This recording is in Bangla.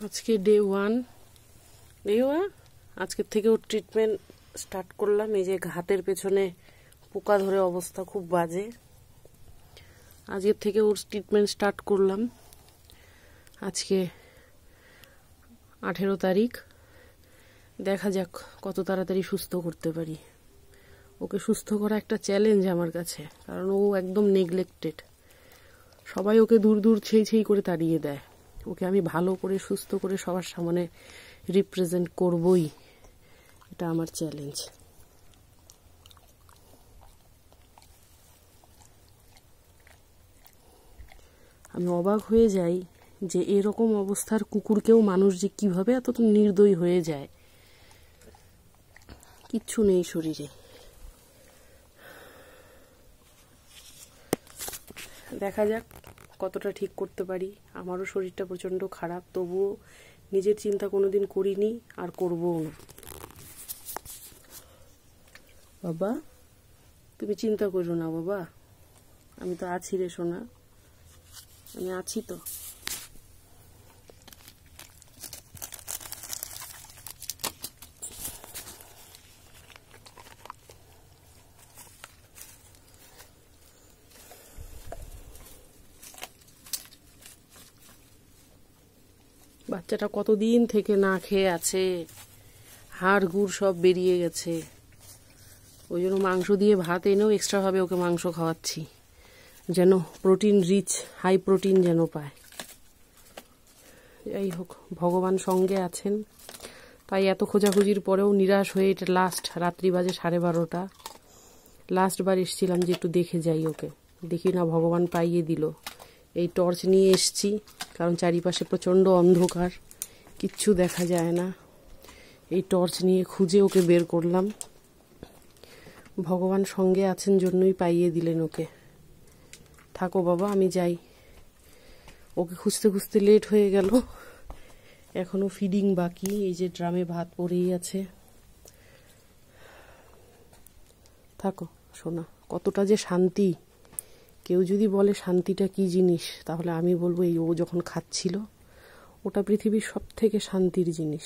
আজকে ডে ওয়ান আজকের থেকে ওর ট্রিটমেন্ট স্টার্ট করলাম। এই যে হাতের পেছনে পোকা ধরে অবস্থা খুব বাজে। আজকের থেকে ওর ট্রিটমেন্ট স্টার্ট করলাম। আজকে 18 তারিখ। দেখা যাক কত তাড়াতাড়ি সুস্থ করতে পারি। ওকে সুস্থ করা একটা চ্যালেঞ্জ আমার কাছে, কারণ ও একদম নেগলেক্টেড। সবাই ওকে দূর দূর ছেই করে তাড়িয়ে দেয়। ওকে আমি ভালো করে সুস্থ করে সবার সামনে রিপ্রেজেন্ট করবই, এটা আমার চ্যালেঞ্জ। আমি অবাক হয়ে যাই যে এরকম অবস্থার কুকুরকেও মানুষ যে কিভাবে এত নির্দয়ী হয়ে যায়। কিচ্ছু নেই শরীরে। দেখা যাক কতটা ঠিক করতে পারি। আমারও শরীরটা প্রচণ্ড খারাপ, তবুও নিজের চিন্তা কোনোদিন করিনি আর করবও না। বাবা, তুমি চিন্তা করো না বাবা, আমি তো আছি রে সোনা, আমি আছি তো। বাচ্চাটা কতদিন থেকে না খেয়ে আছে, হাড় গুড় সব বেরিয়ে গেছে। ওই জন্য মাংস দিয়ে ভাত এনেও এক্সট্রাভাবে ওকে মাংস খাওয়াচ্ছি, যেন প্রোটিন রিচ হাই প্রোটিন যেন পায়। যাই হোক, ভগবান সঙ্গে আছেন। তাই এত খোঁজাখুঁজির পরেও নিরাশ হয়ে এটা লাস্ট, রাত্রি বাজে 12:30। লাস্ট বার এসেছিলাম যে একটু দেখে যাই ওকে, দেখি না ভগবান পাইয়ে দিল। এই টর্চ নিয়ে এসছি, কারণ চারিপাশে প্রচণ্ড অন্ধকার, কিচ্ছু দেখা যায় না। এই টর্চ নিয়ে খুঁজে ওকে বের করলাম। ভগবান সঙ্গে আছেন জন্যই পাইয়ে দিলেন ওকে। থাকো বাবা, আমি যাই। ওকে খুঁজতে খুঁজতে লেট হয়ে গেল। এখনো ফিডিং বাকি। এই যে ড্রামে ভাত পড়েই আছে। থাকো সোনা। কতটা যে শান্তি, কেউ যদি বলে শান্তিটা কি জিনিস, তাহলে আমি বলবো এই ও যখন খাচ্ছিল, ওটা পৃথিবীর সব থেকে শান্তির জিনিস।